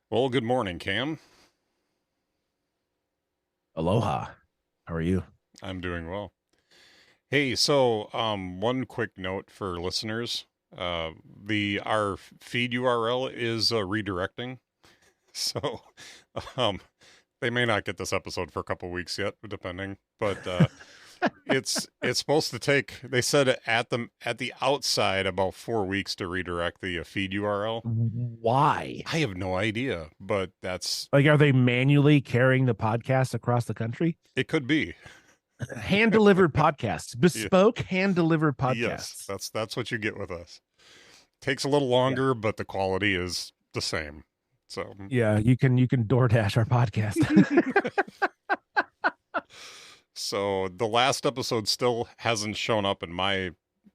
Well, good morning, Cam. Aloha. How are you? I'm doing well. Hey, so one quick note for listeners: the our feed URL is redirecting, so um, they may not get this episode for a couple weeks yet, depending. But it's supposed to take. They said at the outside about 4 weeks to redirect the feed URL. Why? I have no idea, but that's Like, are they manually carrying the podcast across the country? it. Could be. Hand delivered podcasts, Yeah. bespoke hand delivered Yes, podcasts. that's what you get with us. Takes a little Yeah. longer, but the quality is the same. So, Yeah, you can DoorDash our podcast. so the last episode still hasn't shown up in my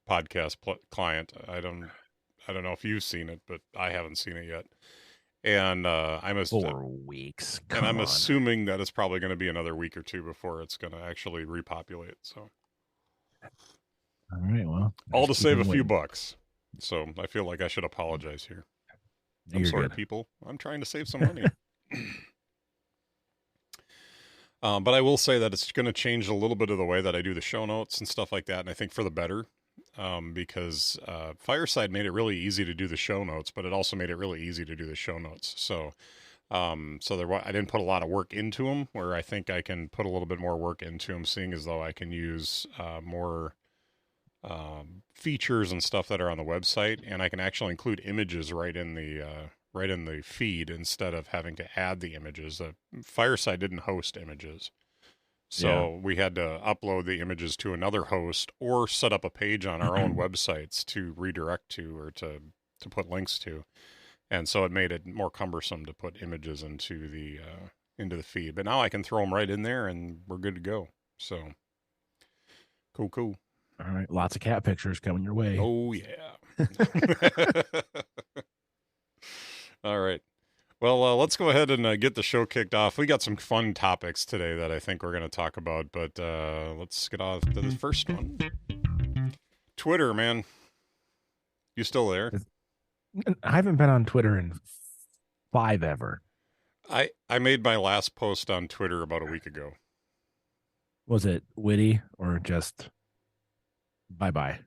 podcast client. I don't know if you've seen it, but I haven't seen it yet. And 4 weeks. and Come I'm on. assuming that it's probably going to be another week or two before it's going to actually repopulate. So, All right, well, all to just keep save a them few waiting. bucks. So, I feel like I should apologize here. I'm You're sorry, good. people. I'm trying to save some money. But I will say that it's going to change a little bit of the way that I do the show notes and stuff like that, and I think for the better, because Fireside made it really easy to do the show notes, but it also made it really easy to do the show notes. I didn't put a lot of work into them, where I think I can put a little bit more work into them, seeing as though I can use more features and stuff that are on the website, and I can actually include images right in the feed instead of having to add the images. Fireside didn't host images, Yeah. so we had to upload the images to another host or set up a page on our own websites to redirect to or to put links to, and so it made it more cumbersome to put images into the feed. But now I can throw them right in there, and we're good to go. So cool, cool. All right. Lots of cat pictures coming your way. Oh yeah. All right. Well, let's go ahead and get the show kicked off. We got some fun topics today that I think we're going to talk about, but let's get off to the first one. Twitter, man, you still there? I haven't been on Twitter in five ever. I made my last post on Twitter about a week ago. Was it witty or just bye bye?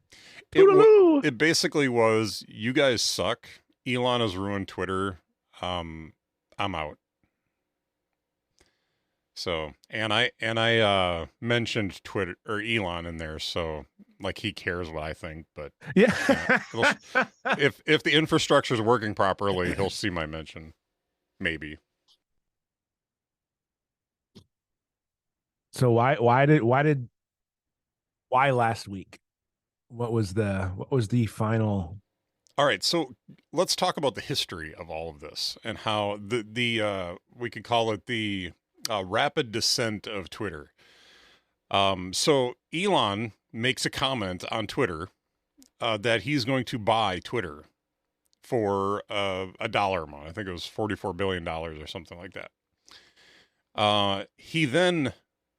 It w- Toodaloo! it basically was, you guys suck. Elon has ruined Twitter. I'm out. So, and I mentioned Twitter or Elon in there, so like he cares what I think, but Yeah. you know, if the infrastructure is working properly, he'll see my mention, maybe. So why last week? What was the final? All right, so let's talk about the history of all of this and how the we could call it the rapid descent of Twitter. So Elon makes a comment on Twitter that he's going to buy Twitter for a dollar amount. I think it was $44 billion or something like that. He then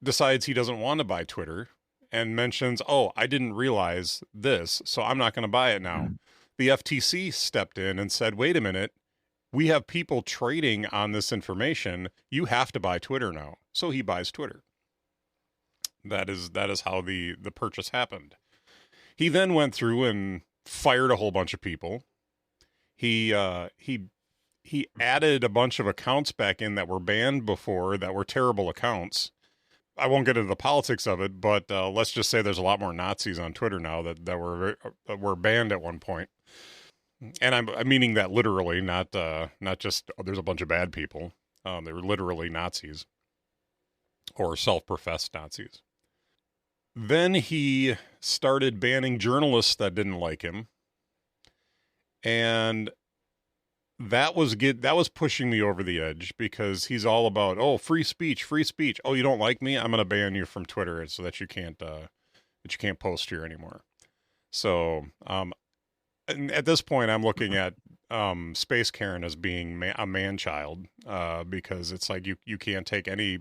decides he doesn't want to buy Twitter and mentions, "Oh, I didn't realize this, so I'm not going to buy it now." The FTC stepped in and said, "Wait a minute. We have people trading on this information. You have to buy Twitter now." So he buys Twitter. That is how the purchase happened. He then went through and fired a whole bunch of people. He added a bunch of accounts back in that were banned before that were terrible accounts. I won't get into the politics of it, but let's just say there's a lot more Nazis on Twitter now that were banned at one point. And I'm meaning that literally, not just there's a bunch of bad people. They were literally Nazis or self-professed Nazis. Then he started banning journalists that didn't like him, and that was pushing me over the edge because he's all about, oh, free speech, free speech. Oh, you don't like me? I'm going to ban you from Twitter so that you can't post here anymore. So and at this point, I'm looking at Space Karen as being a man child because it's like you can't take any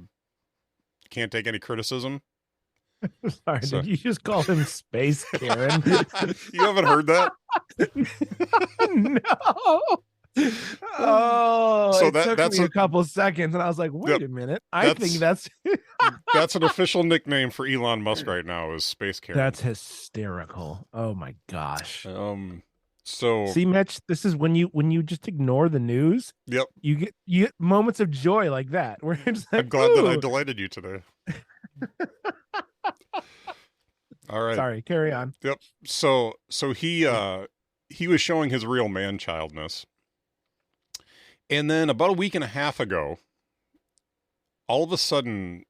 criticism. Sorry, So did you just call him Space Karen? you haven't heard that? No. Oh, So it took that's me a couple seconds, and I was like, yep, "Wait a minute! I think that's that's that's an official nickname for Elon Musk right now is Space Karen. that's hysterical." Oh my gosh! Um, so See, Mitch, this is when you just ignore the news, yep, you get moments of joy like that, where it's I'm like, glad that I "Ooh." delighted you today. All right. Sorry, carry on. Yep. So he was showing his real man childness. And then about a week and a half ago, all of a sudden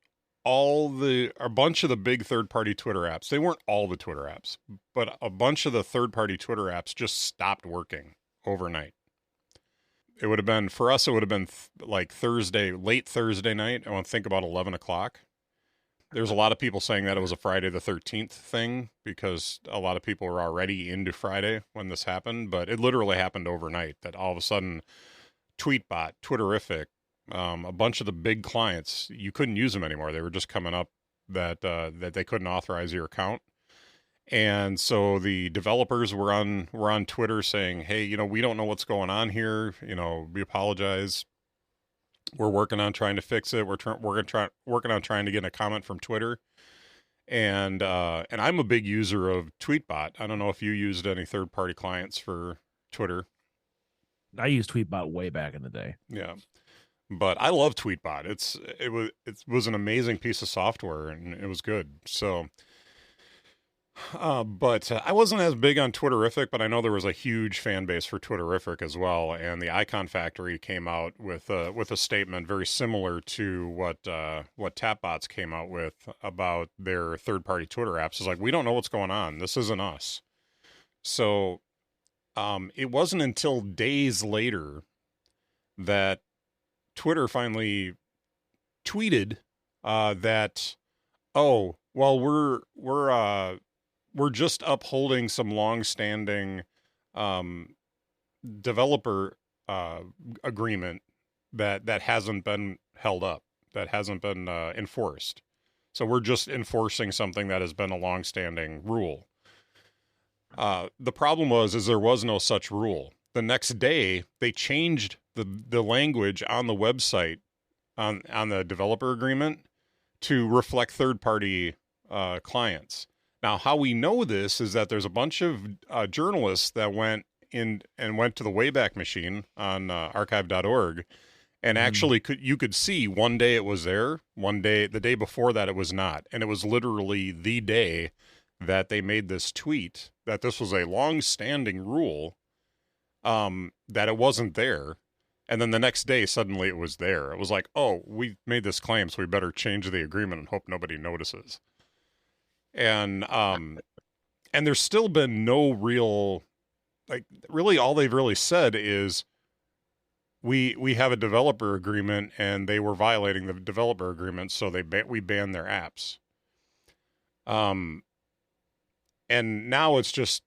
a bunch of the big third-party Twitter apps, they weren't all the Twitter apps, but a bunch of the third-party Twitter apps just stopped working overnight. It would have been for us. It would have been like Thursday, late Thursday night. I want to think about 11 o'clock. There's a lot of people saying that it was a Friday the 13th thing because a lot of people were already into Friday when this happened, but it literally happened overnight that all of a sudden Tweetbot, Twitterific, a bunch of the big clients, you couldn't use them anymore. They were just coming up that they couldn't authorize your account. And so the developers were on Twitter saying, "Hey, we don't know what's going on here. We apologize. We're working on trying to fix it. Working on trying to get a comment from Twitter." And I'm a big user of Tweetbot. I don't know if you used any third party clients for Twitter. I used Tweetbot way back in the day. Yeah, but I love Tweetbot. It was an amazing piece of software and it was good. So but I wasn't as big on Twitterific, but I know there was a huge fan base for Twitterific as well. And the Icon Factory came out with a statement very similar to what Tapbots came out with about their third party Twitter apps. It's like, we don't know what's going on. This isn't us. So it wasn't until days later that Twitter finally tweeted that, oh, well, we're just upholding some long-standing developer agreement that hasn't been held up, that hasn't been enforced. So we're just enforcing something that has been a long-standing rule. The problem is there was no such rule. The next day, they changed the language on the website on the developer agreement to reflect third-party clients. Now, how we know this is that there's a bunch of journalists that went to the Wayback Machine on archive.org and actually you could see one day it was there, one day, the day before that it was not. And it was literally the day that they made this tweet that this was a long-standing rule, that it wasn't there. And then the next day, suddenly it was there. It was like, oh, we made this claim, so we better change the agreement and hope nobody notices. And there's still been no real, like, really all they've really said is we have a developer agreement and they were violating the developer agreement, so we banned their apps. And now it's just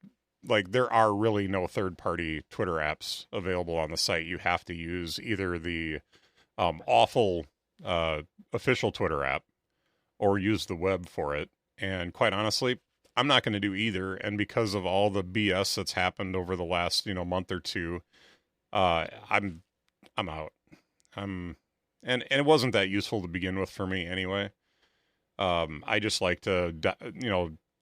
like there are really no third-party Twitter apps available on the site. You have to use either the awful official Twitter app or use the web for it. And quite honestly, I'm not going to do either. And because of all the BS that's happened over the last month or two, I'm out. And it wasn't that useful to begin with for me anyway. I just like to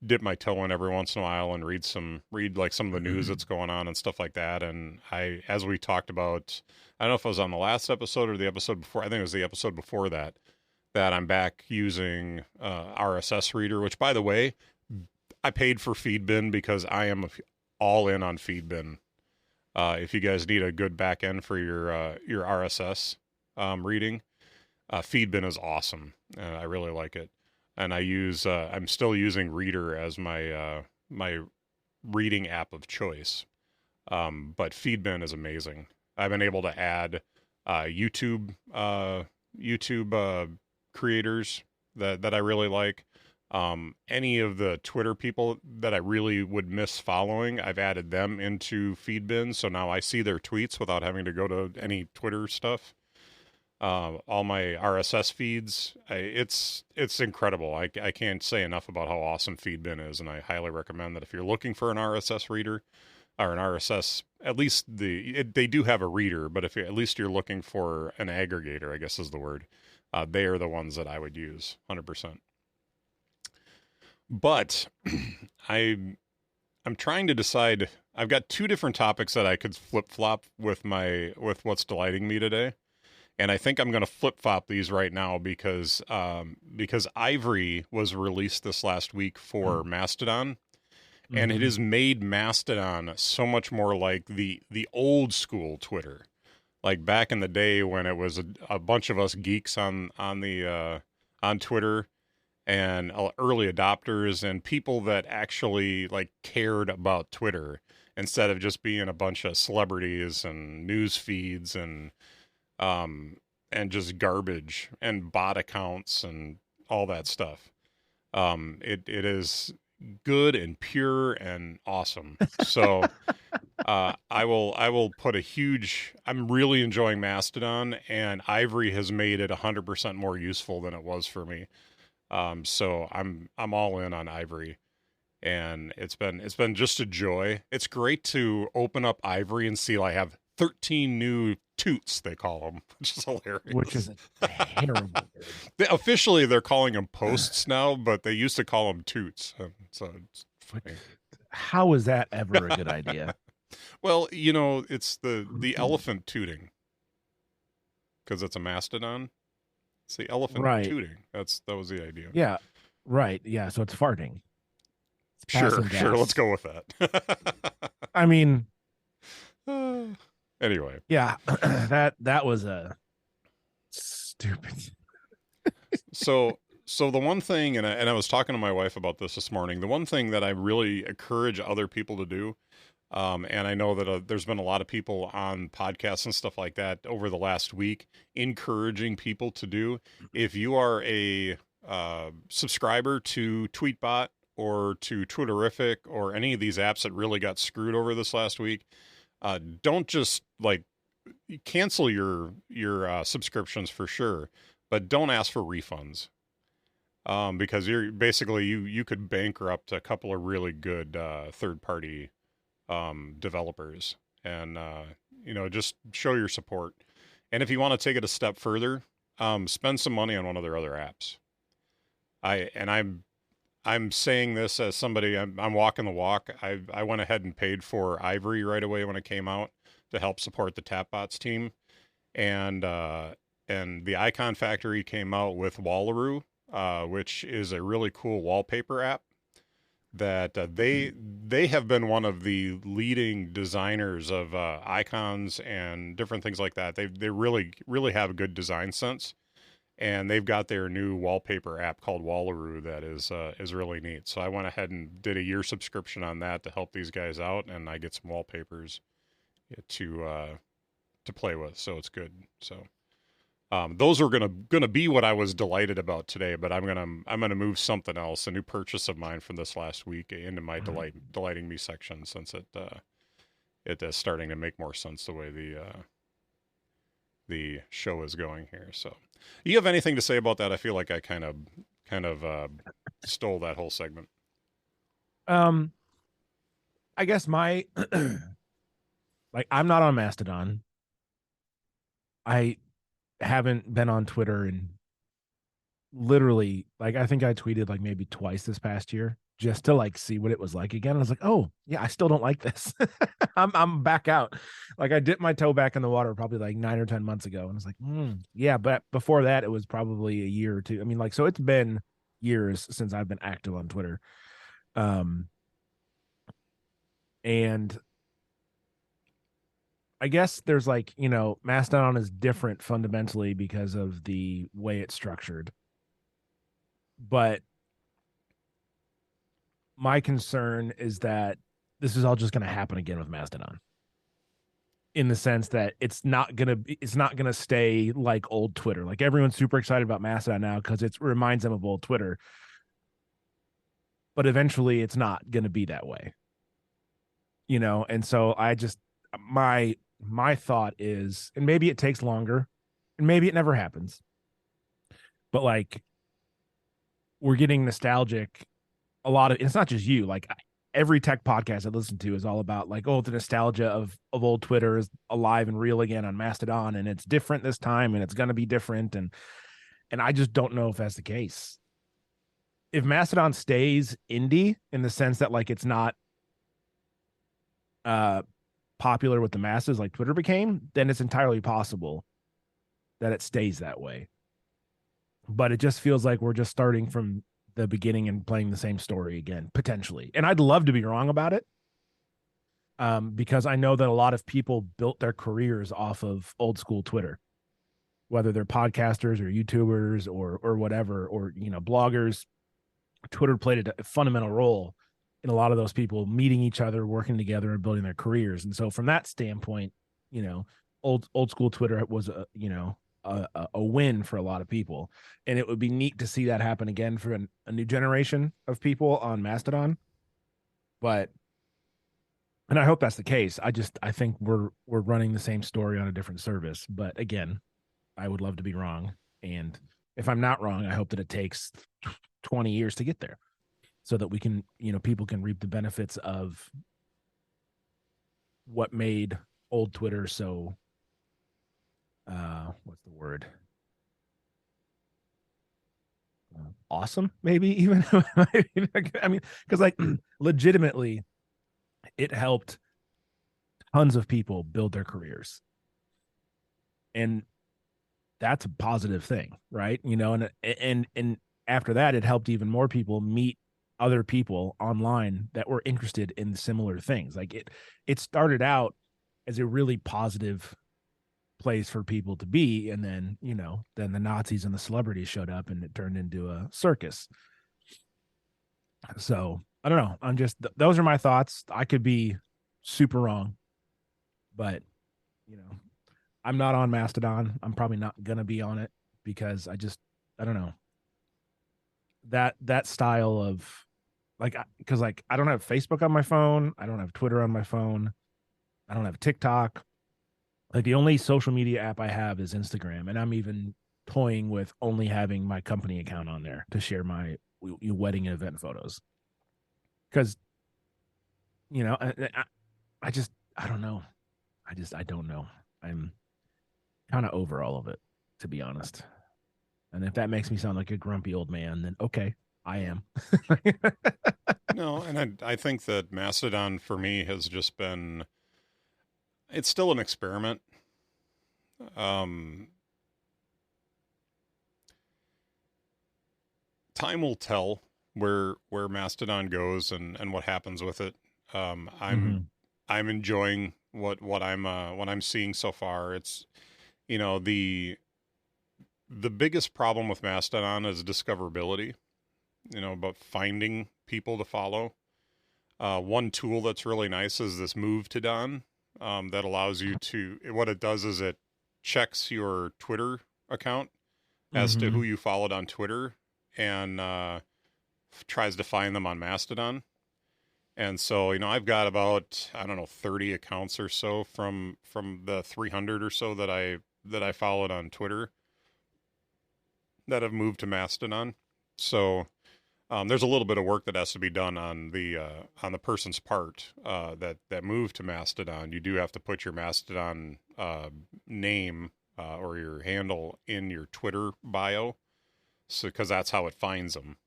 dip my toe in every once in a while and read like some of the news that's going on and stuff like that. And as we talked about, I don't know if it was on the last episode or the episode before. I think it was the episode before that I'm back using RSS reader, which, by the way, I paid for Feedbin because I am all in on Feedbin. If you guys need a good back end for your RSS reading, Feedbin is awesome. I really like it. And I'm still using Reader as my my reading app of choice. But Feedbin is amazing. I've been able to add YouTube creators that I really like. Any of the Twitter people that I really would miss following, I've added them into Feedbin, so now I see their tweets without having to go to any Twitter stuff. All my RSS feeds, it's incredible. I can't say enough about how awesome Feedbin is, and I highly recommend that if you're looking for an RSS reader, or an RSS. At least they do have a reader, but if at least you're looking for an aggregator, I guess is the word. They are the ones that I would use 100%. But I I'm trying to decide. I've got two different topics that I could flip flop with what's delighting me today, and I think I'm going to flip flop these right now because Ivory was released this last week for Mastodon, and it Mhm. has made Mastodon so much more like the old school Twitter, like back in the day when it was a bunch of us geeks on Twitter and early adopters and people that actually like cared about Twitter instead of just being a bunch of celebrities and news feeds um and just garbage and bot accounts and all that stuff. It is good and pure and awesome. So I will put a huge. I'm really enjoying Mastodon, and Ivory has made it 100% more useful than it was for me. So I'm all in on Ivory, and it's been just a joy. It's great to open up Ivory and see I have 13 new toots, they call them, which is Which hilarious. is a terrible word. Officially, they're calling them posts now, but they used to call them toots. So it's funny. How is that ever a good idea? Well, it's the elephant tooting because it's a mastodon. It's the elephant Right. tooting. That was the idea. Yeah. Right. Yeah. So it's farting. It's Sure, passing sure. Let's gas. go with that. I mean, Anyway, yeah, that was a stupid. so the one thing, and I was talking to my wife about this morning. The one thing that I really encourage other people to do, and I know that there's been a lot of people on podcasts and stuff like that over the last week encouraging people to do. If you are a subscriber to Tweetbot or to Twitterific or any of these apps that really got screwed over this last week, don't just like cancel your subscriptions for sure, but don't ask for refunds. Because you're basically you could bankrupt a couple of really good third party developers, and just show your support. And if you want to take it a step further, spend some money on one of their other apps. I'm saying this as somebody. I'm walking the walk. I went ahead and paid for Ivory right away when it came out to help support the Tapbots team, and the Icon Factory came out with Wallaroo, which is a really cool wallpaper app that they have been one of the leading designers of icons and different things like that. They really have a good design sense, and they've got their new wallpaper app called Wallaroo that is really neat. So I went ahead and did a year subscription on that to help these guys out, and I get some wallpapers to play with. So it's good. So those are gonna be what I was delighted about today, but I'm gonna move something else, a new purchase of mine from this last week, into my delighting me section since it is starting to make more sense the way the show is going here. So, you have anything to say about that? I feel like I kind of stole that whole segment. Um, I guess my like I'm not on Mastodon. I haven't been on Twitter in literally like I think I tweeted like maybe twice this past year just to like see what it was like again. I was like, oh yeah, I still don't like this. I'm back out. Like I dipped my toe back in the water probably like 9 or 10 months ago, and I was like, yeah. But before that, it was probably a year or two. I mean, like so it's been years since I've been active on Twitter. Um, and I guess there's like Mastodon is different fundamentally because of the way it's structured, but my concern is that this is all just going to happen again with Mastodon in the sense that it's not going to stay like old Twitter. Like everyone's super excited about Mastodon now because it reminds them of old Twitter, but eventually it's not going to be that way. And so I just my thought is, and maybe it takes longer and maybe it never happens, but like we're getting nostalgic. A lot of it's not just you, like every tech podcast I listen to is all about like, oh, the nostalgia of old Twitter is alive and real again on Mastodon, and it's different this time, and it's going to be different, and I just don't know if that's the case. If Mastodon stays indie in the sense that like it's not uh popular with the masses like Twitter became, then it's entirely possible that it stays that way. But it just feels like we're just starting from the beginning and playing the same story again, potentially. And I'd love to be wrong about it, because I know that a lot of people built their careers off of old school Twitter, whether they're podcasters or YouTubers or whatever, or bloggers. Twitter played a fundamental role in a lot of those people meeting each other, working together, and building their careers. And so, from that standpoint, old school Twitter was a win for a lot of people, and it would be neat to see that happen again for a new generation of people on Mastodon. But and I hope that's the case. I think we're running the same story on a different service. But again, I would love to be wrong, and if I'm not wrong, I hope that it takes 20 years to get there, so that we can, people can reap the benefits of what made old Twitter so what's the word? Awesome, maybe even. I mean, because like legitimately, it helped tons of people build their careers, and that's a positive thing, right? And after that, it helped even more people meet other people online that were interested in similar things. Like it started out as a really positive place for people to be, and then then the Nazis and the celebrities showed up, and it turned into a circus. So I don't know. I'm just those are my thoughts. I could be super wrong, but you know I'm not on Mastodon. I'm probably not gonna be on it because I don't know that style of like, because like I don't have Facebook on my phone. I don't have Twitter on my phone. I don't have TikTok. Like the only social media app I have is Instagram, and I'm even toying with only having my company account on there to share my wedding and event photos. Because I just I don't know. I don't know. I'm kind of over all of it, to be honest. And if that makes me sound like a grumpy old man, then okay, I am. No, and I think that Mastodon for me has just been, it's still an experiment. Um, Time will tell where Mastodon goes and what happens with it. Um, I'm Mm-hmm. I'm enjoying what I'm seeing so far. It's you know the biggest problem with Mastodon is discoverability. About finding people to follow. One tool that's really nice is this Move to Don, that allows you to. What it does is it checks your Twitter account as to Mm-hmm. who you followed on Twitter, and tries to find them on Mastodon. And so, I've got about, I don't know, 30 accounts or so from the 300 or so that I followed on Twitter that have moved to Mastodon. So, there's a little bit of work that has to be done on the person's part, that move to Mastodon. You do have to put your Mastodon name, or your handle in your Twitter bio, so because that's how it finds them.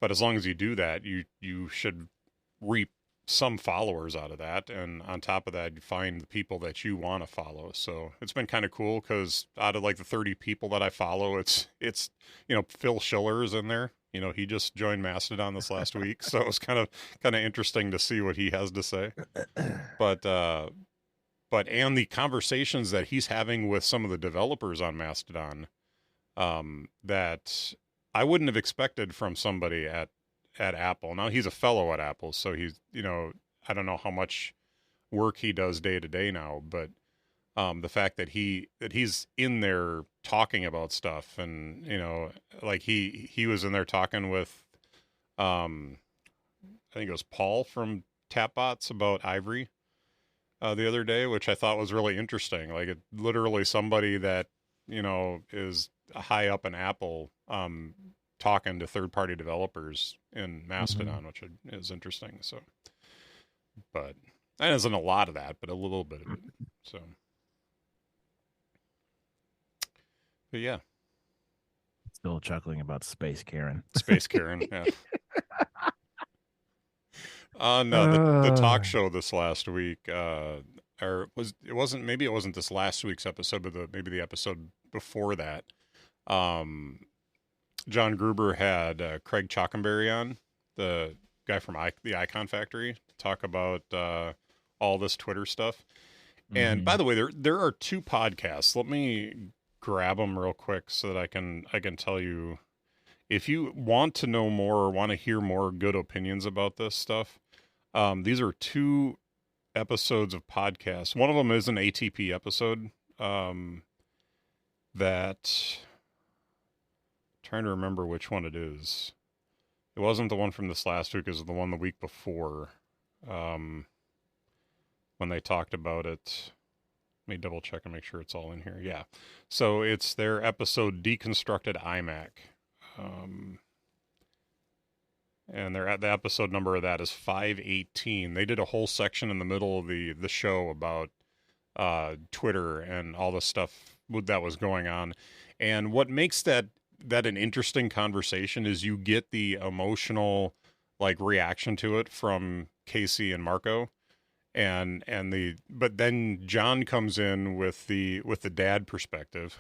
But as long as you do that, you should reap some followers out of that, and on top of that, you find the people that you want to follow. So it's been kind of cool because out of like the 30 people that I follow, it's Phil Schiller is in there. He just joined Mastodon this last week, so it was kind of interesting to see what he has to say. But and the conversations that he's having with some of the developers on Mastodon, that I wouldn't have expected from somebody at Apple. Now he's a fellow at Apple, so he's I don't know how much work he does day to day now, but the fact that he's in there talking about stuff, and like he was in there talking with I think it was Paul from Tapbots about Ivory, the other day, which I thought was really interesting. Like it literally somebody that is high up in Apple, talking to third-party developers in Mastodon, which is interesting. So, but that isn't a lot of that, but a little bit of it. So, but yeah, Still chuckling about Space Karen. Space Karen. Yeah. On the talk Uh, show this last week, or maybe it wasn't this last week's episode, but maybe the episode before that. John Gruber had Craig Chalkenberry on, the guy from the Icon Factory, to talk about all this Twitter stuff. And by the way, there are two podcasts. Let me grab them real quick so that I can tell you, if you want to know more or want to hear more good opinions about this stuff. These are two episodes of podcasts. One of them is an ATP episode. That, trying to remember which one it is. It wasn't the one from this last week. It was the one the week before. When they talked about it. Let me double check and make sure it's all in here. Yeah. So it's their episode Deconstructed iMac. And they're at the episode number of that is 518. They did a whole section in the middle of the show about Twitter and all the stuff that was going on. And what makes that an interesting conversation is you get the emotional like reaction to it from Casey and Marco. But then John comes in with the dad perspective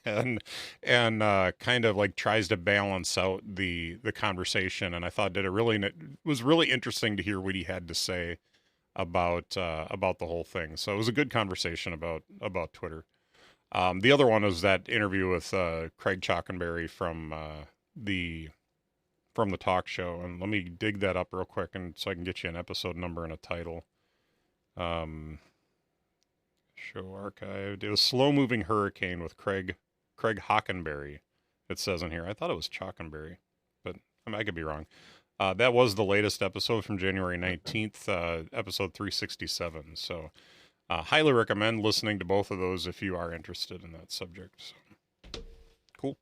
and kind of like tries to balance out the conversation. And I thought it was really interesting to hear what he had to say about the whole thing. So it was a good conversation about Twitter. The other one was that interview with Craig Chalkenberry from the talk show. And let me dig that up real quick and so I can get you an episode number and a title. Show archived. It was Slow Moving Hurricane with Craig Hockenberry. It says in here. I thought it was Chalkenberry, but I could be wrong. That was the latest episode from January 19th, episode 367. So, highly recommend listening to both of those if you are interested in that subject. So, cool.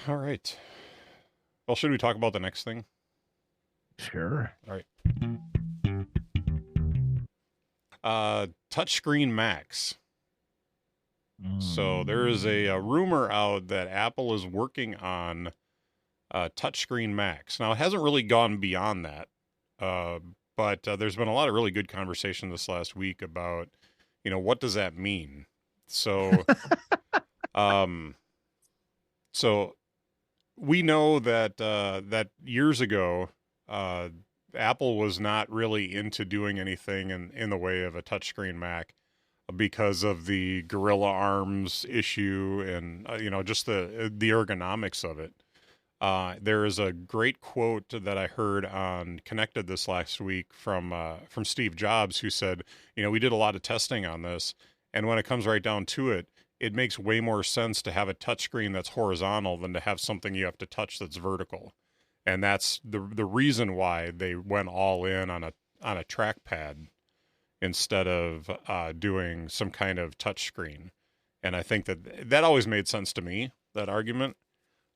All right. Well, should we talk about the next thing? Sure. All right. Touchscreen Macs. So there is a rumor out that Apple is working on touchscreen Macs. Now, it hasn't really gone beyond that, but there's been a lot of really good conversation this last week about, what does that mean? So, so we know that years ago, Apple was not really into doing anything in the way of a touchscreen Mac because of the Gorilla Arms issue and just the ergonomics of it. There is a great quote that I heard on Connected this last week from Steve Jobs, who said, we did a lot of testing on this, and when it comes right down to it, it makes way more sense to have a touchscreen that's horizontal than to have something you have to touch that's vertical. And that's the reason why they went all in on a trackpad instead of doing some kind of touchscreen. And I think that always made sense to me, that argument.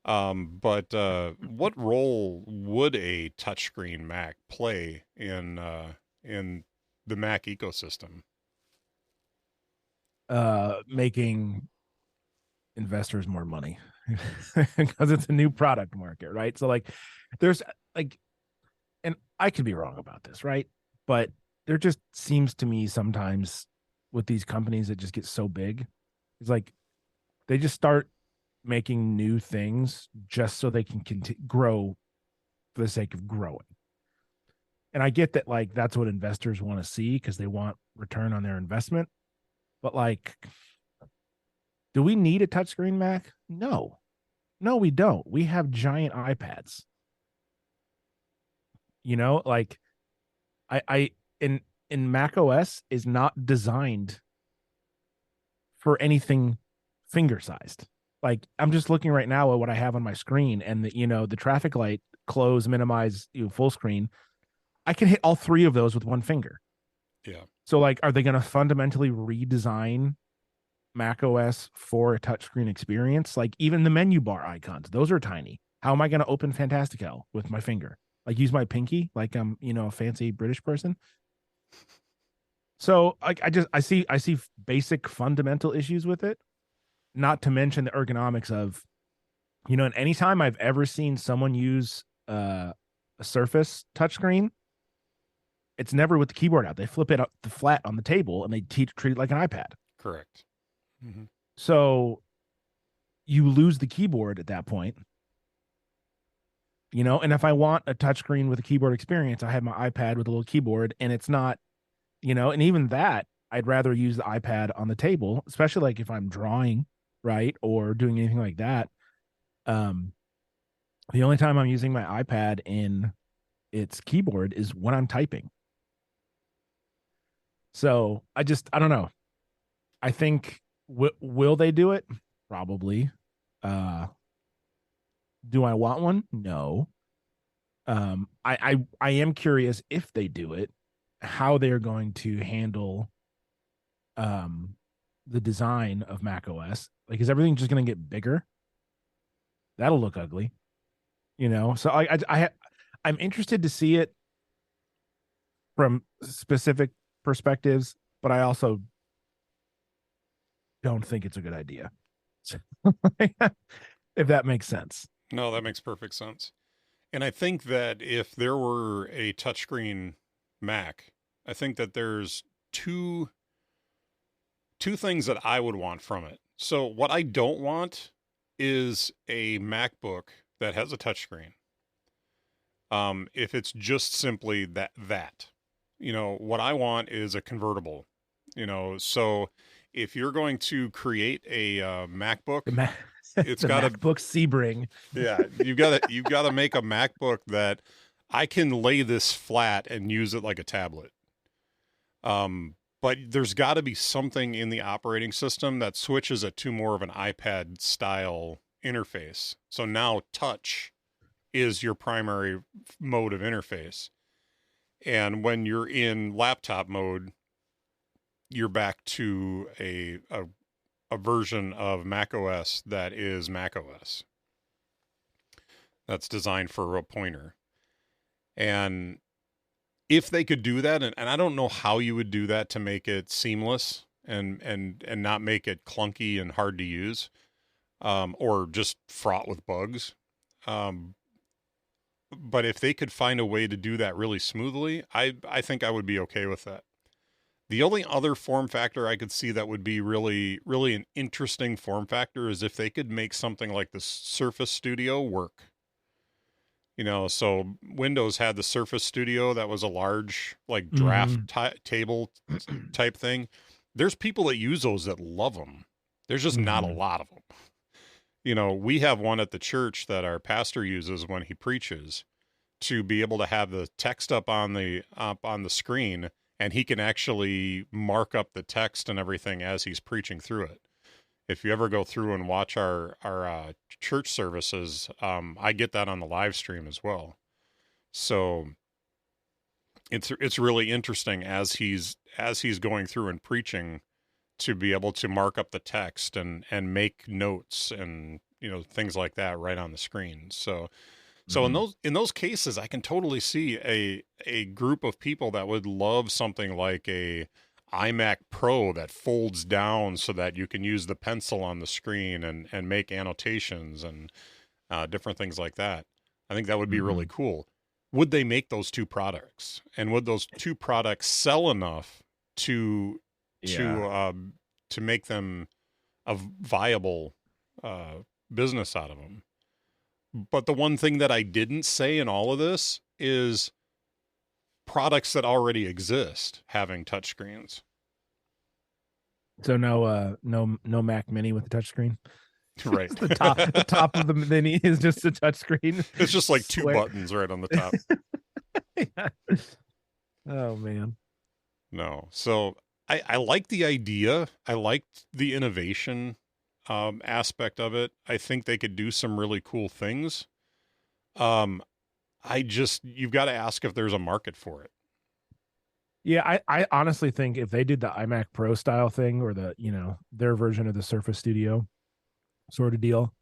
But what role would a touchscreen Mac play in the Mac ecosystem? Making investors more money because it's a new product market, right? So like there's like, and I could be wrong about this, right? But there just seems to me sometimes with these companies that just get so big, it's like they just start making new things just so they can grow for the sake of growing. And I get that, like, that's what investors want to see because they want return on their investment. But like, do we need a touchscreen Mac? No, we don't. We have giant iPads. Like I in Mac OS is not designed for anything finger sized. Like I'm just looking right now at what I have on my screen, and the traffic light, close, minimize, full screen. I can hit all three of those with one finger. Yeah. So like, are they going to fundamentally redesign Mac OS for a touchscreen experience. Like even the menu bar icons, those are tiny. How am I going to open Fantastical with my finger? Like use my pinky, like I'm, a fancy British person. So like I see basic fundamental issues with it. Not to mention the ergonomics of, and anytime I've ever seen someone use a Surface touchscreen, it's never with the keyboard out. They flip it up the flat on the table and they treat it like an iPad. Correct. Mm-hmm. So you lose the keyboard at that point, and if I want a touchscreen with a keyboard experience, I have my iPad with a little keyboard, and it's not, and even that, I'd rather use the iPad on the table, especially like if I'm drawing, right, or doing anything like that. The only time I'm using my iPad in its keyboard is when I'm typing. So I don't know. I think will they do it? Probably. Uh, do I want one? No. I am curious if they do it, how they're going to handle the design of Mac OS. Like, is everything just going to get bigger? That'll look ugly, So I'm interested to see it from specific perspectives, but I also don't think it's a good idea. If that makes sense. No, that makes perfect sense. And I think that if there were a touchscreen Mac, I think that there's two things that I would want from it. So what I don't want is a MacBook that has a touchscreen. If it's just simply that, what I want is a convertible, so if you're going to create a MacBook, it's got MacBook Sebring. Yeah, you've got to make a MacBook that I can lay this flat and use it like a tablet. But there's got to be something in the operating system that switches it to more of an iPad style interface. So now touch is your primary mode of interface. And when you're in laptop mode, you're back to a version of macOS that is macOS. That's designed for a pointer. And if they could do that, and I don't know how you would do that to make it seamless and not make it clunky and hard to use, or just fraught with bugs. But if they could find a way to do that really smoothly, I think I would be okay with that. The only other form factor I could see that would be really, really an interesting form factor is if they could make something like the Surface Studio work. So Windows had the Surface Studio that was a large, like, draft table type thing. There's people that use those that love them. There's just not a lot of them. We have one at the church that our pastor uses when he preaches to be able to have the text up on the screen, and he can actually mark up the text and everything as he's preaching through it. If you ever go through and watch our church services, I get that on the live stream as well. So it's really interesting as he's going through and preaching to be able to mark up the text and make notes and things like that right on the screen. So in those cases, I can totally see a group of people that would love something like a iMac Pro that folds down so that you can use the pencil on the screen and make annotations and different things like that. I think that would be really cool. Would they make those two products? And would those two products sell enough to make them a viable business out of them? But the one thing that I didn't say in all of this is products that already exist having touchscreens. So no Mac Mini with a touchscone. Right. The top of the Mini is just a touchscreen. It's just like two buttons right on the top. Yeah. Oh man. No. So I like the idea. I liked the innovation aspect of it. I think they could do some really cool things. You've got to ask if there's a market for it. Yeah, I honestly think if they did the iMac Pro style thing or the, their version of the Surface Studio sort of deal,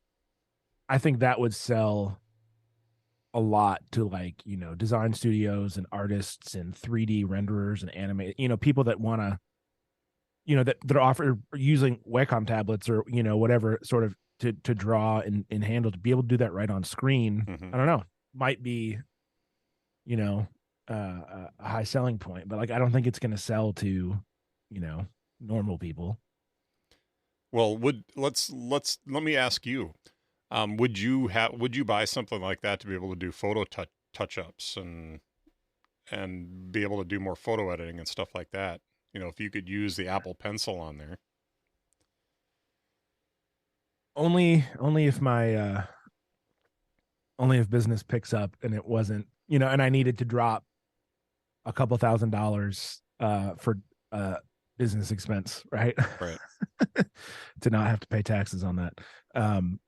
I think that would sell a lot to like, design studios and artists and 3D renderers and anime, people that want to, that are offer using Wacom tablets or, whatever sort of to draw and handle to be able to do that right on screen. Hmm. I don't know, might be, you know, a high selling point, but like I don't think it's going to sell to, you know, normal people. Well, let me ask you, would you buy something like that to be able to do photo touch ups and be able to do more photo editing and stuff like that? If you could use the Apple Pencil on there. Only if my only if business picks up and it wasn't, and I needed to drop a couple $1,000 for uh business expense, right? Right. To not have to pay taxes on that. Um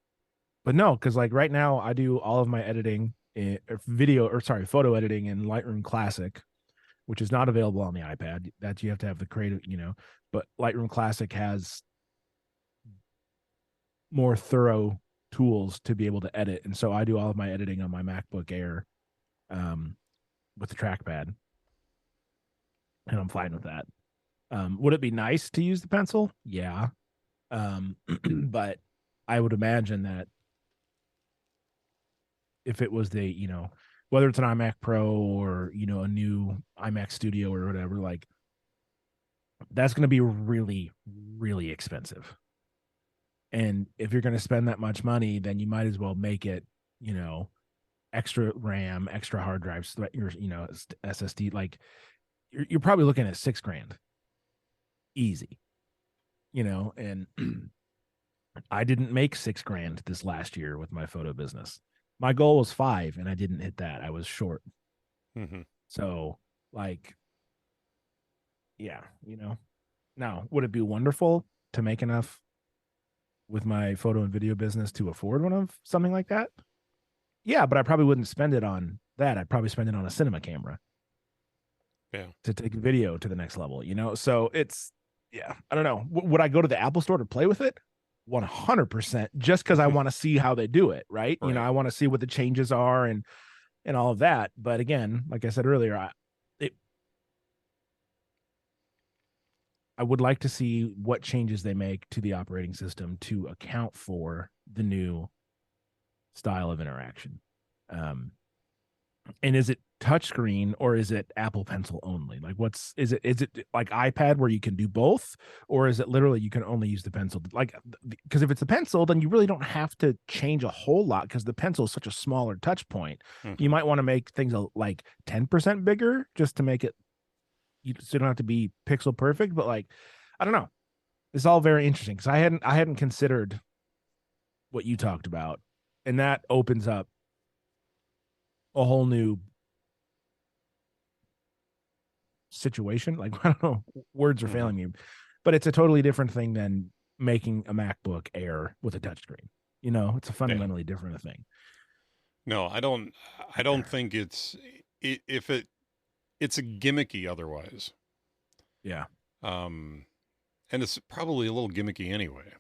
but no, because like right now I do all of my editing in photo editing in Lightroom Classic, which is not available on the iPad. That you have to have the creative, but Lightroom Classic has more thorough tools to be able to edit. And so I do all of my editing on my MacBook Air um, with the trackpad, and I'm fine with that. Would it be nice to use the pencil? Yeah. But I would imagine that if it was whether it's an iMac Pro or, a new iMac Studio or whatever, like that's going to be really, really expensive. And if you're going to spend that much money, then you might as well make it, extra RAM, extra hard drives, your, SSD. Like you're probably looking at $6,000 easy, and I didn't make $6,000 this last year with my photo business. My goal was 5 and I didn't hit that. I was short. Hmm. So like, yeah, now would it be wonderful to make enough with my photo and video business to afford one of something like that? Yeah, but I probably wouldn't spend it on that. I'd probably spend it on a cinema camera Yeah. to take video to the next level, So it's, yeah, I don't know. Would I go to the Apple store to play with it? 100%, just because I want to see how they do it, right? Right. I want to see what the changes are and all of that. But again, like I said earlier, I would like to see what changes they make to the operating system to account for the new style of interaction. Um, and is it touchscreen or is it Apple Pencil only? Like, is it like iPad where you can do both, or is it literally you can only use the pencil? Like, because if it's the pencil, then you really don't have to change a whole lot because the pencil is such a smaller touch point. You Hmm. might want to make things like 10% bigger just to make it, you still don't have to be pixel perfect, but like, I don't know. It's all very interesting because I hadn't considered what you talked about, and that opens up a whole new situation. Like I don't know, words are Hmm. failing me, but it's a totally different thing than making a MacBook Air with a touchscreen. It's a Yeah. fundamentally different thing. No, I don't think if it's a gimmicky otherwise. Yeah. Um, and it's probably a little gimmicky anyway.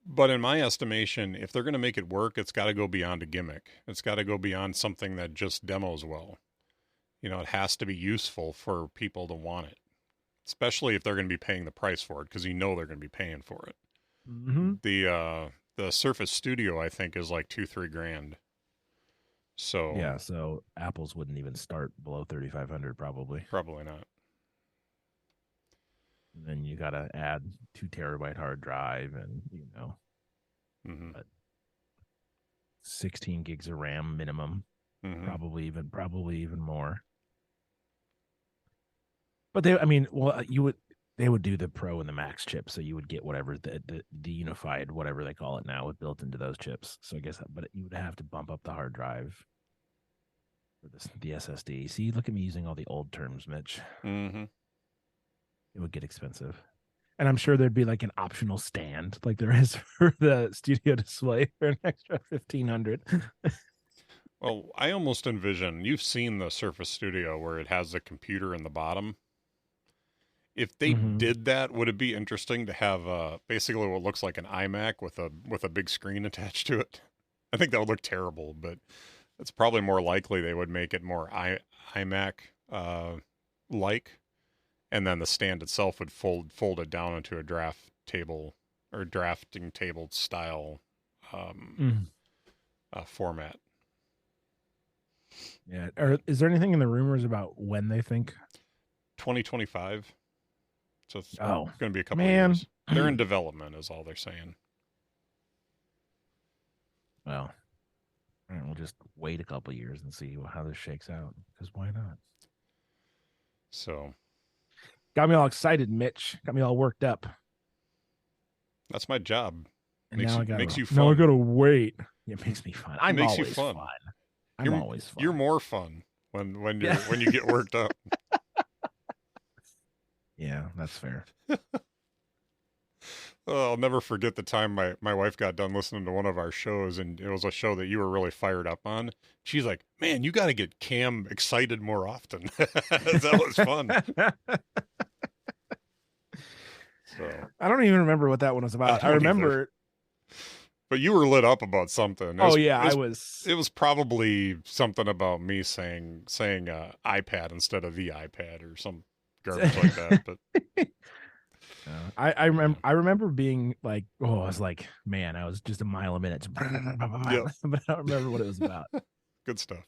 But in my estimation, if they're going to make it work, it's got to go beyond a gimmick. It's got to go beyond something that just demos well. It has to be useful for people to want it, especially if they're going to be paying the price for it, because they're going to be paying for it. Mm-hmm. The Surface Studio, I think, is like 2-3 grand. So Yeah. So Apple's wouldn't even start below 3,500 probably. probably not. And then you got to add 2 terabyte hard drive and, Hmm. 16 gigs of RAM minimum, Hmm. probably even more. But they, I mean, well, they would do the Pro and the Max chip, so you would get whatever the unified whatever they call it now with built into those chips. So I guess, but you would have to bump up the hard drive for the SSD. See, look at me using all the old terms, Mitch. Hmm. It would get expensive, and I'm sure there'd be like an optional stand, like there is for the studio display, for an extra 1,500. Well, I almost envision you've seen the Surface Studio where it has the computer in the bottom. If they Mm-hmm. did that, would it be interesting to have basically what looks like an iMac with a big screen attached to it? I think that would look terrible, but it's probably more likely they would make it more iMac like, and then the stand itself would fold it down into a draft table or drafting table style um, Mm. format. Yeah. Or is there anything in the rumors about when they think? 2025, so it's Oh, going to be a couple of man. years. They're in development, is all they're saying. Well, all right, we'll just wait a couple years and see how this shakes out. Because why not? So Got me all excited, Mitch. Got me all worked up. that's my job. And Makes now you I makes gotta you now I fun. gotta wait. It makes me fun. I'm Makes you always fun. fun. I'm You're always you're fun. more fun when Yeah. you get worked up. Yeah, that's fair. Oh, I'll never forget the time my wife got done listening to one of our shows, and it was a show that you were really fired up on. She's like, "Man, you got to get Cam excited more often." That was fun. So I don't even remember what that one was I about. I don't either. remember. But you were lit up about something. Oh yeah, I was. It was probably something about me saying iPad instead of the iPad or some garbage like that. But I remember. yeah, I remember being like, oh, I was like, man, I was just a mile a minute, but yep, I don't remember what it was about. good stuff.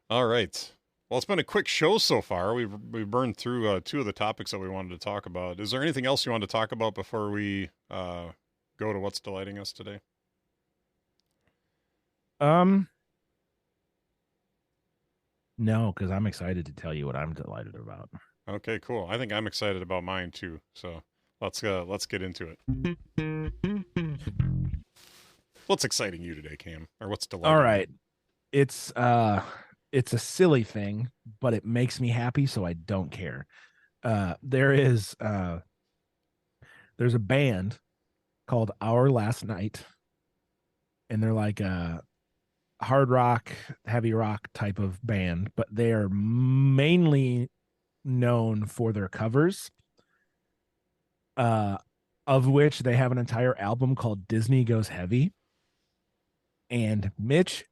All right. Well, it's been a quick show so far. We've burned through two of the topics that we wanted to talk about. Is there anything else you want to talk about before we go to what's delighting us today? Um, no, because I'm excited to tell you what I'm delighted about. Okay, cool. I think I'm excited about mine too. So let's get into it. What's exciting you today, Cam? Or what's All delighting you? right, it's uh, it's a silly thing, but it makes me happy, so I don't care. There is there's a band called Our Last Night, and they're like a hard rock, heavy rock type of band, but they are mainly known for their covers. Uh, of which they have an entire album called Disney Goes Heavy. And Mitch,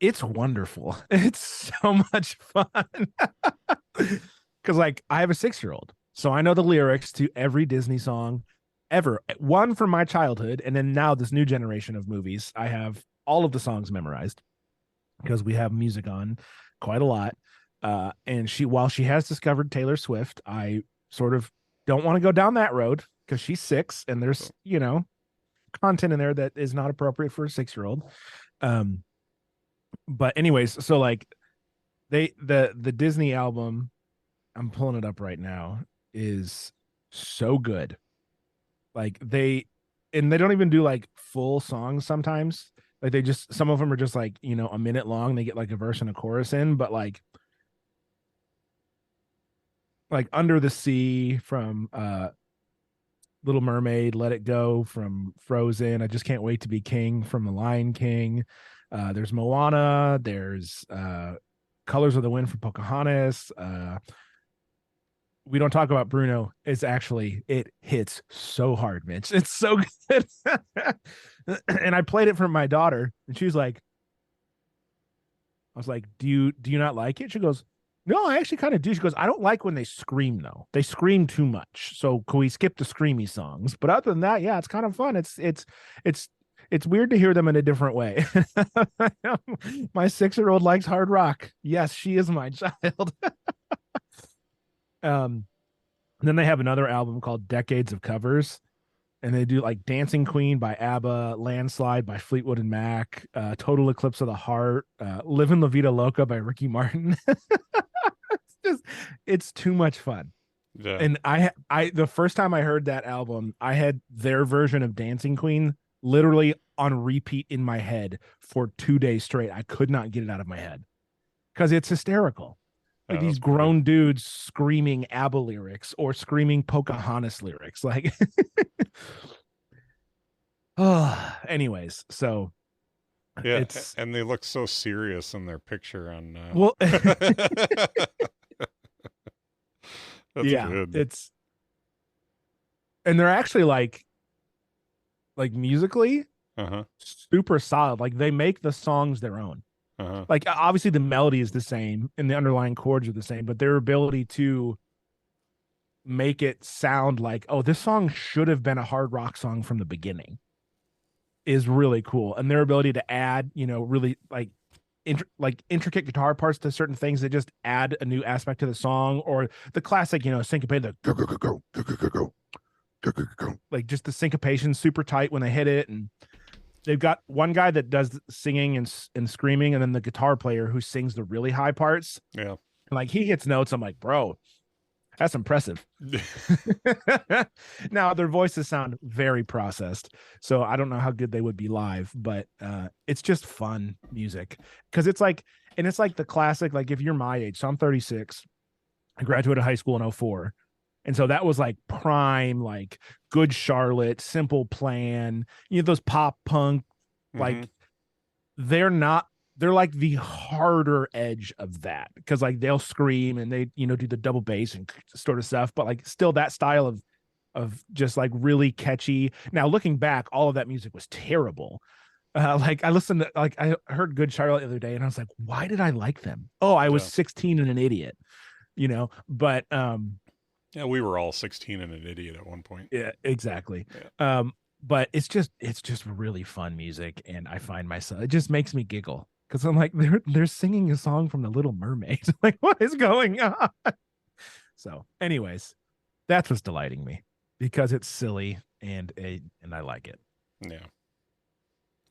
it's wonderful. It's so much fun. Because like I have a 6-year-old, so I know the lyrics to every Disney song ever. One from my childhood, and then now this new generation of movies. I have all of the songs memorized because we have music on quite a lot. And while she has discovered Taylor Swift, I sort of don't want to go down that road because she's 6, and there's content in there that is not appropriate for a 6-year-old. But anyways, so like the Disney album, I'm pulling it up right now, is so good. Like they don't even do like full songs sometimes. Like they just, some of them are just like, a minute long. They get like a verse and a chorus in, but like Under the Sea from Little Mermaid, Let It Go from Frozen, I Just Can't Wait to Be King from The Lion King. There's Moana, there's Colors of the Wind from Pocahontas. We don't talk about Bruno. It hits so hard, Mitch. It's so good. And I played it for my daughter, and she was like, I was like, do you not like it? She goes, no, I actually kind of do. She goes, I don't like when they scream though. They scream too much. So can we skip the screamy songs? But other than that, yeah, it's kind of fun. It's weird to hear them in a different way. My 6-year-old likes hard rock. Yes, she is my child. um, then they have another album called Decades of Covers, and they do like Dancing Queen by ABBA, Landslide by Fleetwood and Mac, Total Eclipse of the Heart, Livin' La Vida Loca by Ricky Martin. It's too much fun. Yeah. And I the first time I heard that album, I had their version of Dancing Queen literally on repeat in my head for 2 days straight. I could not get it out of my head because it's hysterical. Like Yeah, these that's pretty good. grown dudes screaming ABBA lyrics or screaming Pocahontas lyrics. Like, oh, anyways, so Yeah, It's and they look so serious in their picture on. well, That's yeah, good. it's and they're actually like musically Uh huh. super solid. Like they make the songs their own. Uh huh. Like obviously the melody is the same and the underlying chords are the same, but their ability to make it sound like, oh, this song should have been a hard rock song from the beginning is really cool. And their ability to add, really like intricate guitar parts to certain things that just add a new aspect to the song, or the classic, syncopated, the go, go, go, go, go, go, go, go, go, go, like just the syncopation super tight when they hit it. And they've got one guy that does singing and screaming, and then the guitar player who sings the really high parts. Yeah. And like he hits notes, I'm like, bro, that's impressive. Now their voices sound very processed, so I don't know how good they would be live, but it's just fun music because it's like the classic. Like if you're my age, so I'm 36, I graduated high school in '04, and so that was like prime, like Good Charlotte, Simple Plan, those pop punk, Mm-hmm. like they're not they're like the harder edge of that because like they'll scream and they do the double bass and sort of stuff, but like still that style of just like really catchy. Now looking back, all of that music was terrible. Like I listened to, like I heard Good Charlotte the other day and I was like, why did I like them? Oh, I was Yeah. 16 and an idiot, but Yeah. We were all 16 and an idiot at one point. yeah, exactly. Yeah. But it's just really fun music, and I find myself, it just makes me giggle because I'm like they're singing a song from The Little Mermaid. Like what is going on? So, anyways, that's what's delighting me because it's silly and I like it. Yeah.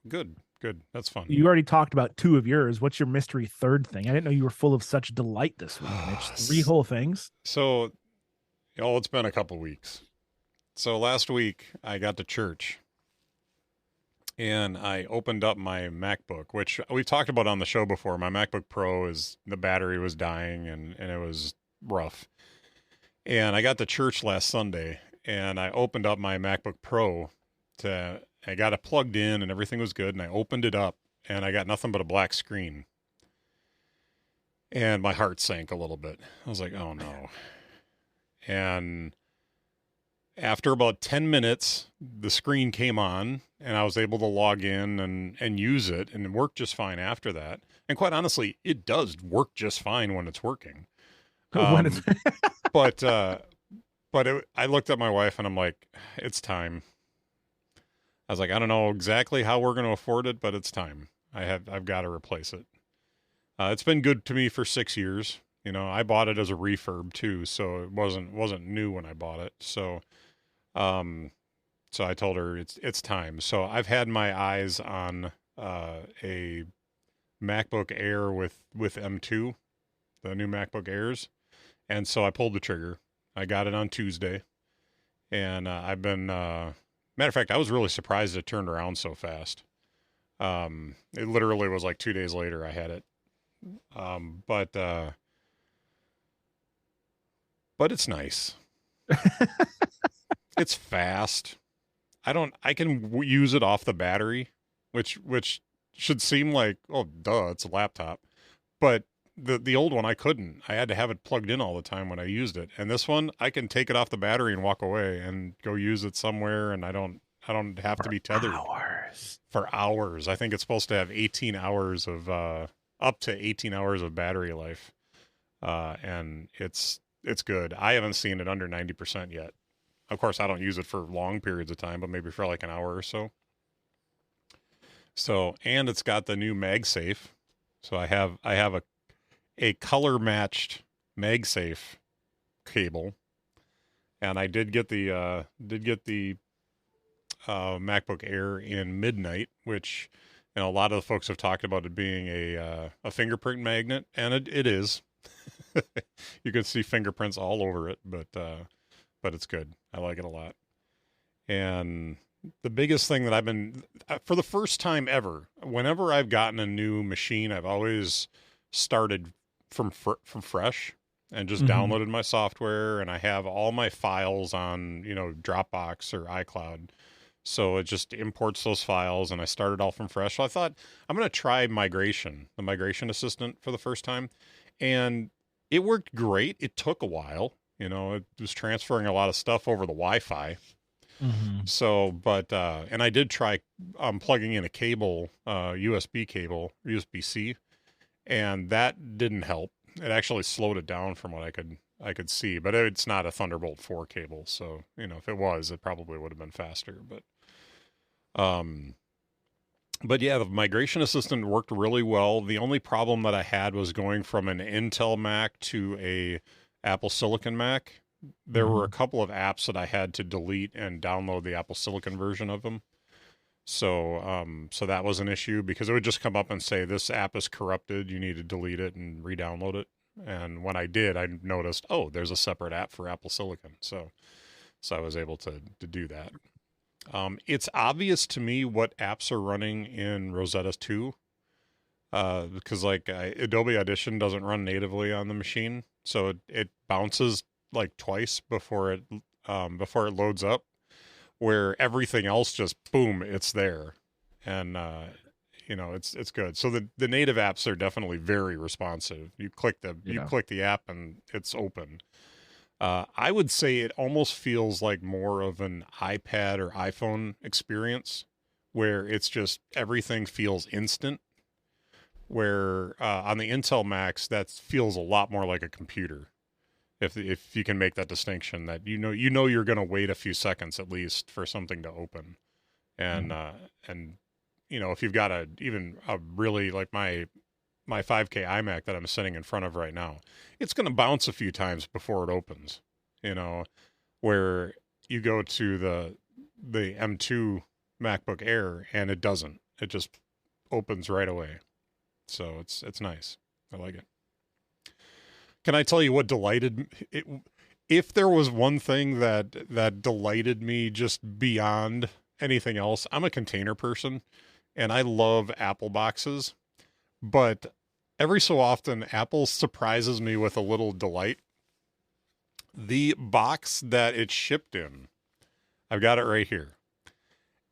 Good. Good. That's fun. You already talked about two of yours. What's your mystery third thing? I didn't know you were full of such delight this week, Mitch. Three whole things. So, oh, it's been a couple weeks. So last week I got to church and I opened up my MacBook, which we've talked about on the show before. My MacBook Pro is the battery was dying and it was rough. And I got to church last Sunday and I opened up my MacBook Pro I got it plugged in and everything was good. And I opened it up and I got nothing but a black screen. And my heart sank a little bit. I was like, oh no. And after about 10 minutes, the screen came on and I was able to log in and use it, and it worked just fine after that. And quite honestly, it does work just fine when it's working. When it's But I looked at my wife and I'm like, it's time. I was like, I don't know exactly how we're going to afford it, but it's time. I've got to replace it. It's been good to me for 6 years. I bought it as a refurb too, so it wasn't new when I bought it. So I told her it's time. So I've had my eyes on a MacBook Air with M2, the new MacBook Airs, and so I pulled the trigger. I got it on Tuesday, and I've been. Matter of fact, I was really surprised it turned around so fast. It literally was like 2 days later I had it. But it's nice. It's fast. I can use it off the battery, which should seem like, oh, duh, it's a laptop. But the old one, I couldn't. I had to have it plugged in all the time when I used it. And this one, I can take it off the battery and walk away and go use it somewhere, and I don't have to be tethered for hours. I think it's supposed to have 18 hours of up to 18 hours of battery life. And it's good. I haven't seen it under 90% yet. Of course, I don't use it for long periods of time, but maybe for like an hour or so. So, and it's got the new MagSafe. So I have a color matched MagSafe cable, and I did get the MacBook Air in midnight, which a lot of the folks have talked about it being a fingerprint magnet, and it is. You can see fingerprints all over it, but it's good. I like it a lot. And the biggest thing that I've been, for the first time ever, whenever I've gotten a new machine, I've always started from fresh and just downloaded my software, and I have all my files on, Dropbox or iCloud So it just imports those files, and I started all from fresh. So I thought I'm going to try the migration assistant for the first time. And it worked great. It took a while. It was transferring a lot of stuff over the Wi-Fi. Mm-hmm. So, and I did try plugging in a cable, USB cable, USB-C, and that didn't help. It actually slowed it down from what I could see, but it's not a Thunderbolt 4 cable. So, if it was, it probably would have been faster. Um, but yeah, the migration assistant worked really well. The only problem that I had was going from an Intel Mac to a Apple Silicon Mac. There were a couple of apps that I had to delete and download the Apple Silicon version of them. So that was an issue because it would just come up and say, this app is corrupted. You need to delete it and re-download it. And when I did, I noticed, oh, there's a separate app for Apple Silicon. So I was able to do that. It's obvious to me what apps are running in Rosetta 2, because Adobe Audition doesn't run natively on the machine, so it bounces like twice before it loads up, where everything else just boom, it's there, and it's good. So the native apps are definitely very responsive. You click the app and it's open. I would say it almost feels like more of an iPad or iPhone experience where it's just everything feels instant. Where on the Intel Macs, that feels a lot more like a computer. If you can make that distinction, that you're going to wait a few seconds at least for something to open, and if you've got a really like my 5K iMac that I'm sitting in front of right now, it's going to bounce a few times before it opens, where you go to the M2 MacBook Air and it doesn't. It just opens right away. So it's nice. I like it. Can I tell you what delighted it? If there was one thing that delighted me just beyond anything else, I'm a container person and I love Apple boxes. But every so often, Apple surprises me with a little delight. The box that it's shipped in, I've got it right here.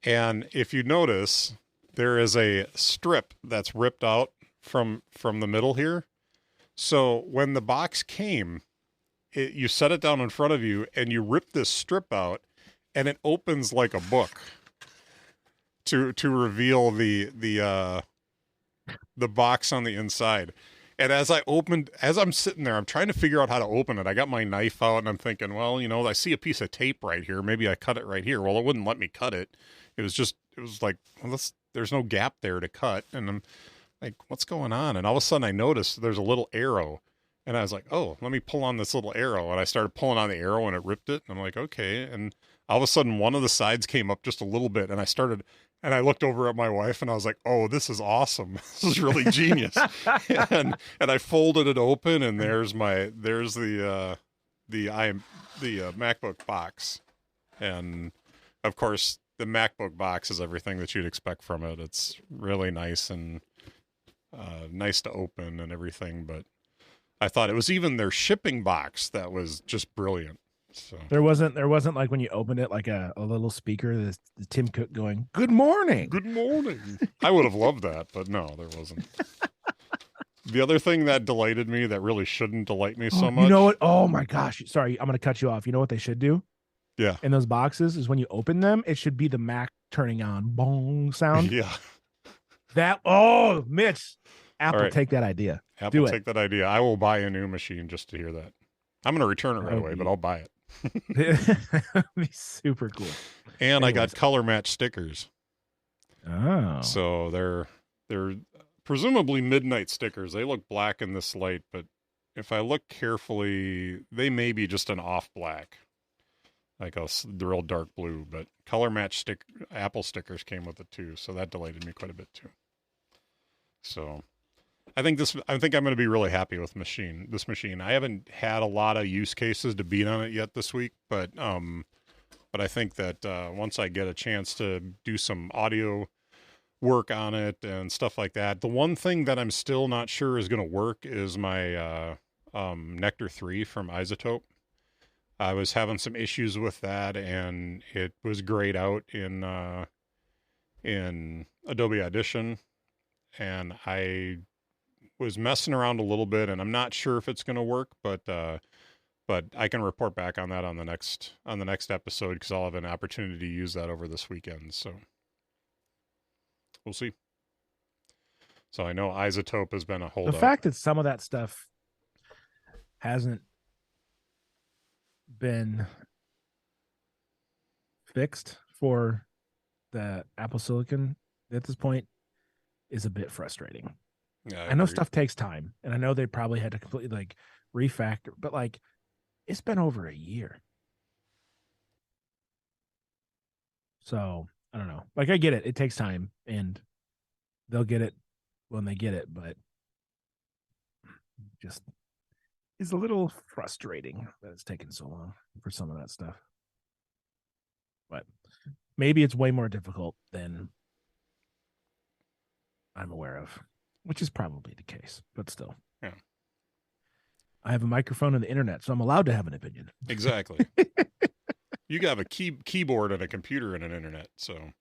And if you notice, there is a strip that's ripped out from the middle here. So when the box came, you set it down in front of you and you rip this strip out and it opens like a book to reveal the box on the inside. And as I'm sitting there, I'm trying to figure out how to open it. I got my knife out and I'm thinking, well, I see a piece of tape right here. Maybe I cut it right here. Well, it wouldn't let me cut it. It was like, well, there's no gap there to cut. And I'm like, what's going on? And all of a sudden I noticed there's a little arrow. And I was like, oh, let me pull on this little arrow. And I started pulling on the arrow and it ripped it. And I'm like, okay. And all of a sudden one of the sides came up just a little bit. And I looked over at my wife and I was like, oh, this is awesome. This is really genius. and I folded it open and there's the MacBook box. And of course the MacBook box is everything that you'd expect from it. It's really nice and nice to open and everything. But I thought it was even their shipping box that was just brilliant. So there wasn't like when you opened it like a little speaker, the Tim Cook going, "Good morning." Good morning. I would have loved that, but no, there wasn't. The other thing that delighted me that really shouldn't delight me so much. You know what? Oh my gosh. Sorry, I'm gonna cut you off. You know what they should do? Yeah. In those boxes is when you open them, it should be the Mac turning on bong sound. Yeah. Mitch. Apple, take that idea. Apple, take that idea. I will buy a new machine just to hear that. I'm going to return it right away, but I'll buy it. That'd be super cool. And I got color match stickers. Oh. So they're presumably midnight stickers. They look black in this light, but if I look carefully, they may be just an off black. Like the real dark blue, but color match Apple stickers came with it too. So that delighted me quite a bit too. So I think I'm going to be really happy with this machine. I haven't had a lot of use cases to beat on it yet this week, but I think that once I get a chance to do some audio work on it and stuff like that, the one thing that I'm still not sure is going to work is my Nectar 3 from Isotope. I was having some issues with that, and it was grayed out in Adobe Audition, and I was messing around a little bit, and I'm not sure if it's going to work, but I can report back on that on the next episode, because I'll have an opportunity to use that over this weekend. So we'll see. So I know Isotope has been a holdup. The fact that some of that stuff hasn't been fixed for the Apple Silicon at this point is a bit frustrating. Yeah, I know stuff takes time, and I know they probably had to completely like refactor, but like it's been over a year. So I don't know. Like I get it. It takes time, and they'll get it when they get it, but just is a little frustrating that it's taken so long for some of that stuff. But maybe it's way more difficult than I'm aware of, which is probably the case, but still. Yeah. I have a microphone and the internet, so I'm allowed to have an opinion. Exactly. You have a keyboard and a computer and an internet, so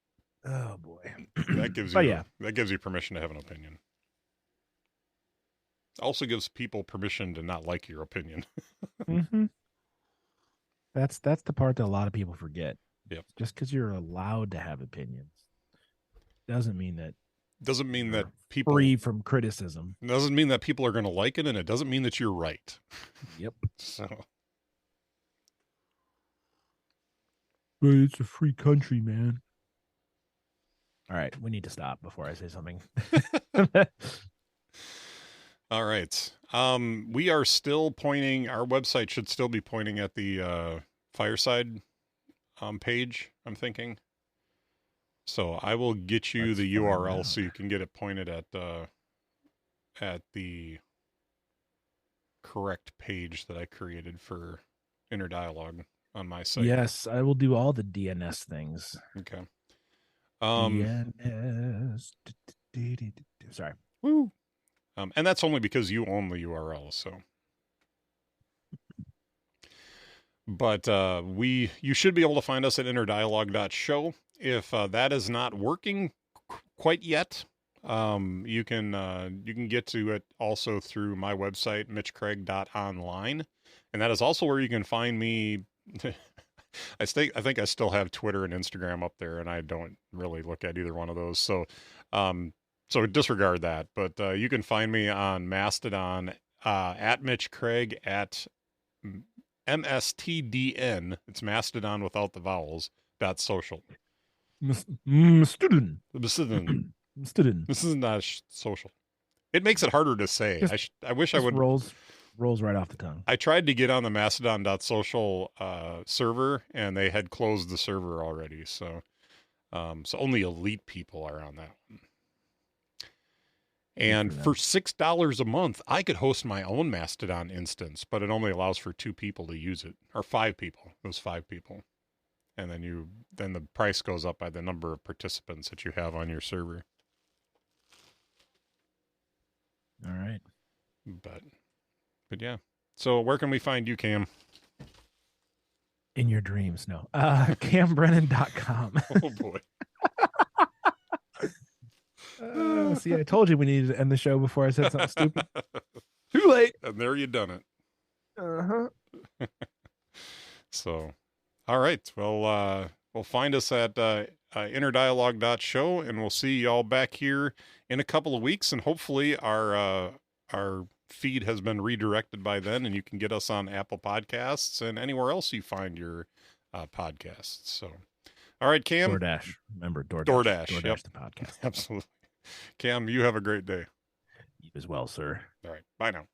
oh boy, that gives you that gives you permission to have an opinion. Also gives people permission to not like your opinion. Mm-hmm. That's the part that a lot of people forget. Yep. Just because you're allowed to have opinions doesn't mean that people free from criticism. Doesn't mean that people are going to like it, and it doesn't mean that you're right. Yep. So, but it's a free country, man. All right, we need to stop before I say something. all right. We are still pointing. Our website should still be pointing at the Fireside page, I'm thinking. So I will get you the URL so you can get it pointed at the correct page that I created for Inner Dialogue on my site. Yes, I will do all the DNS things. Okay. DNS. Sorry. Woo. And that's only because you own the URL, so. But you should be able to find us at innerdialogue.show. If that is not working quite yet, you can get to it also through my website, mitchcraig.online, and that is also where you can find me. I think I still have Twitter and Instagram up there, and I don't really look at either one of those. So disregard that. But you can find me on Mastodon at Mitch Craig at MSTDN. It's Mastodon without the vowels. .social. Student. This is not social. It makes it harder to say. I wish I would. Rolls right off the tongue. I tried to get on the Mastodon.social server, and they had closed the server already. So only elite people are on that one. And for $6 a month, I could host my own Mastodon instance, but it only allows for 2 people to use it, or 5 people. It was 5 people. And then the price goes up by the number of participants that you have on your server. All right. But yeah. So where can we find you, Cam? In your dreams, no. CamBrennan.com. Oh boy. See, I told you we needed to end the show before I said something stupid. Too late. And there you done it. Uh-huh. So, all right. Well, we'll find us at innerdialogue.show, and we'll see y'all back here in a couple of weeks, and hopefully our feed has been redirected by then, and you can get us on Apple Podcasts and anywhere else you find your podcasts. So, all right, Cam. DoorDash. Remember, DoorDash. DoorDash, yep. The podcast. Absolutely. Cam, you have a great day. You as well, sir. All right. Bye now.